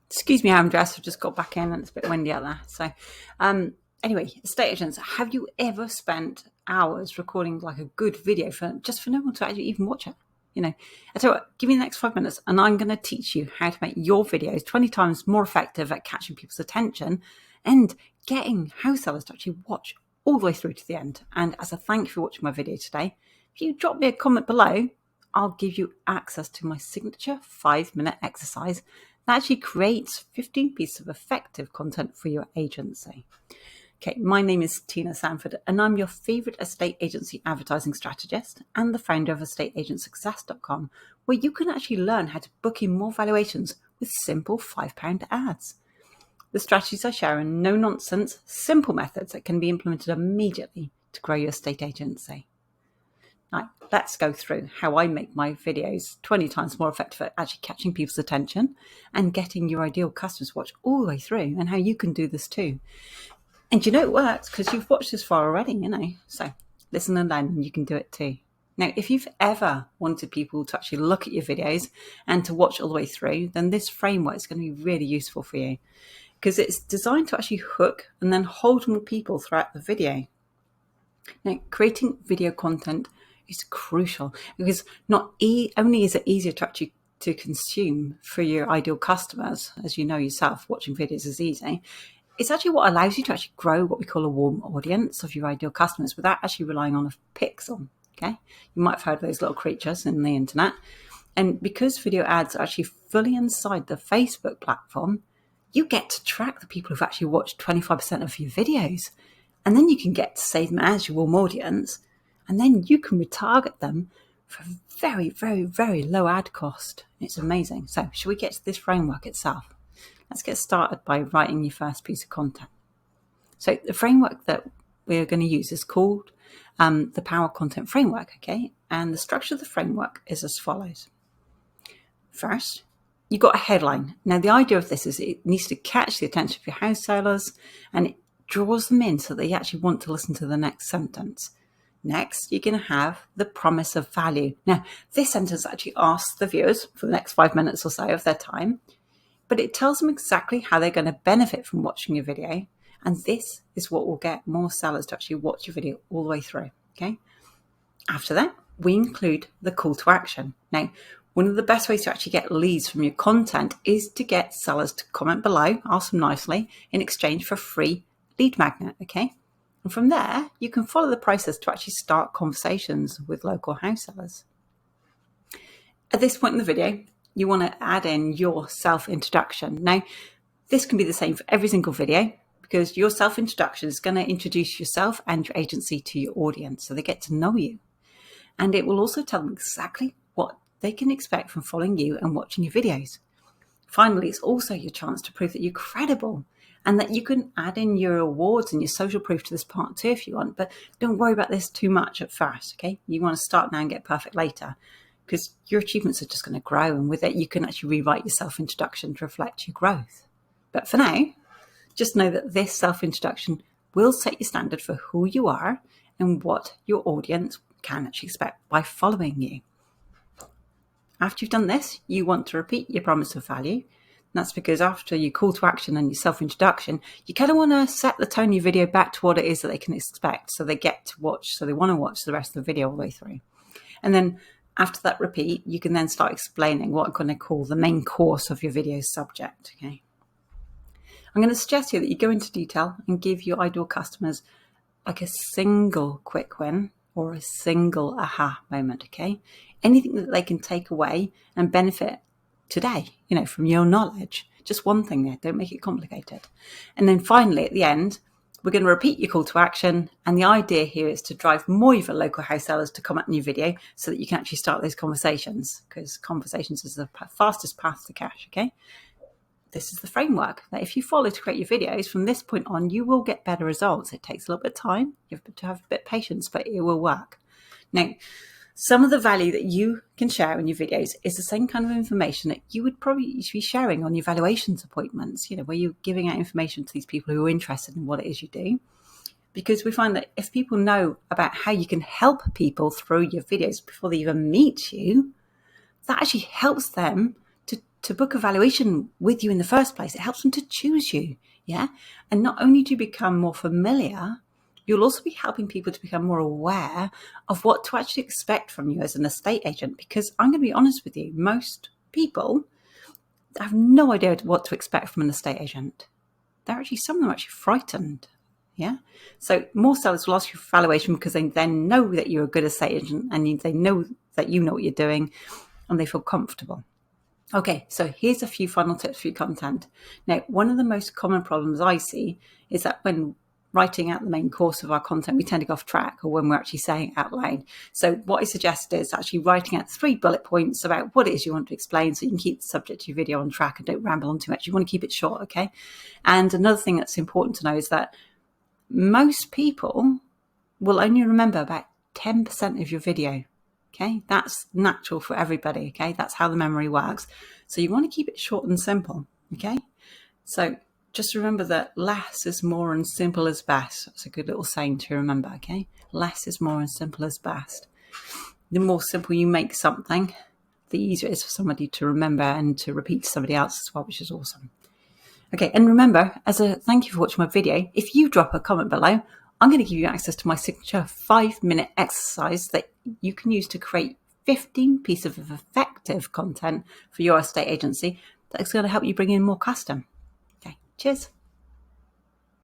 Excuse me, I'm dressed. I've just got back in and it's a bit windy out there. So, anyway, estate agents, have you ever spent hours recording like a good video for no one to actually even watch it? I tell you what, give me the next 5 minutes and I'm going to teach you how to make your videos 20 times more effective at catching people's attention and getting house sellers to actually watch all the way through to the end. And as a thank you for watching my video today, if you drop me a comment below, I'll give you access to my signature 5-minute exercise that actually creates 15 pieces of effective content for your agency. Okay, my name is Tina Sanford and I'm your favourite estate agency advertising strategist and the founder of estateagentsuccess.com, where you can actually learn how to book in more valuations with simple £5 ads. The strategies I share are no-nonsense, simple methods that can be implemented immediately to grow your estate agency. Now, let's go through how I make my videos 20 times more effective at actually catching people's attention and getting your ideal customers to watch all the way through, and how you can do this too. And it works because you've watched this far already, So listen and learn, and you can do it too. Now, if you've ever wanted people to actually look at your videos and to watch all the way through, then this framework is going to be really useful for you because it's designed to actually hook and then hold more people throughout the video. Now, creating video content is crucial because not only is it easier to actually to consume for your ideal customers, as you know yourself, watching videos is easy. It's actually what allows you to actually grow what we call a warm audience of your ideal customers without actually relying on a pixel. Okay, you might have heard of those little creatures in the internet, and because video ads are actually fully inside the Facebook platform, you get to track the people who've actually watched 25% of your videos, and then you can get to save them as your warm audience. And then you can retarget them for a very, very, very low ad cost. It's amazing. So shall we get to this framework itself? Let's get started by writing your first piece of content. So the framework that we're going to use is called the Power Content Framework, okay? And the structure of the framework is as follows. First, you've got a headline. Now, the idea of this is it needs to catch the attention of your house sellers and it draws them in so they actually want to listen to the next sentence. Next, you're going to have the promise of value. Now, this sentence actually asks the viewers for the next 5 minutes or so of their time, but it tells them exactly how they're going to benefit from watching your video. And this is what will get more sellers to actually watch your video all the way through. Okay. After that, we include the call to action. Now, one of the best ways to actually get leads from your content is to get sellers to comment below, ask them nicely in exchange for a free lead magnet. Okay. And from there, you can follow the process to actually start conversations with local house sellers. At this point in the video, you want to add in your self-introduction. Now, this can be the same for every single video because your self-introduction is going to introduce yourself and your agency to your audience so they get to know you. And it will also tell them exactly what they can expect from following you and watching your videos. Finally, it's also your chance to prove that you're credible and that you can add in your awards and your social proof to this part too if you want, but don't worry about this too much at first, okay? You want to start now and get perfect later because your achievements are just going to grow, and with it you can actually rewrite your self-introduction to reflect your growth. But for now, just know that this self-introduction will set your standard for who you are and what your audience can actually expect by following you. After you've done this, you want to repeat your promise of value. That's because after your call to action and your self-introduction, you kind of want to set the tone of your video back to what it is that they can expect so they get to watch, so they want to watch the rest of the video all the way through. And then after that repeat, you can then start explaining what I'm going to call the main course of your video subject. Okay. I'm going to suggest here that you go into detail and give your ideal customers like a single quick win or a single aha moment, okay? Anything that they can take away and benefit today, from your knowledge. Just one thing there, don't make it complicated. And then finally, at the end, we're going to repeat your call to action. And the idea here is to drive more of your local house sellers to comment on your video so that you can actually start those conversations, because conversations is the fastest path to cash, okay? This is the framework that if you follow to create your videos from this point on, you will get better results. It takes a little bit of time. You have to have a bit of patience, but it will work. Now, some of the value that you can share in your videos is the same kind of information that you would probably be sharing on your valuations appointments, where you're giving out information to these people who are interested in what it is you do. Because we find that if people know about how you can help people through your videos before they even meet you, that actually helps them to book a valuation with you in the first place. It helps them to choose you. Yeah. And not only do you become more familiar, you'll also be helping people to become more aware of what to actually expect from you as an estate agent. Because I'm going to be honest with you, most people have no idea what to expect from an estate agent. Some of them are actually frightened. Yeah. So more sellers will ask you for valuation because they then know that you're a good estate agent and they know that you know what you're doing and they feel comfortable. Okay, so here's a few final tips for your content. Now, one of the most common problems I see is that when writing out the main course of our content, we tend to go off track, or when we're actually saying it out loud. So what I suggest is actually writing out 3 bullet points about what it is you want to explain so you can keep the subject of your video on track and don't ramble on too much. You want to keep it short, okay? And another thing that's important to know is that most people will only remember about 10% of your video. Okay, that's natural for everybody. Okay, that's how the memory works. So you want to keep it short and simple. Okay, so just remember that less is more and simple is best. That's a good little saying to remember. Okay, less is more and simple is best. The more simple you make something, the easier it is for somebody to remember and to repeat to somebody else as well, which is awesome. Okay, and remember, as a thank you for watching my video, if you drop a comment below, I'm going to give you access to my signature 5-minute exercise that you can use to create 15 pieces of effective content for your estate agency that's going to help you bring in more custom. Okay, cheers.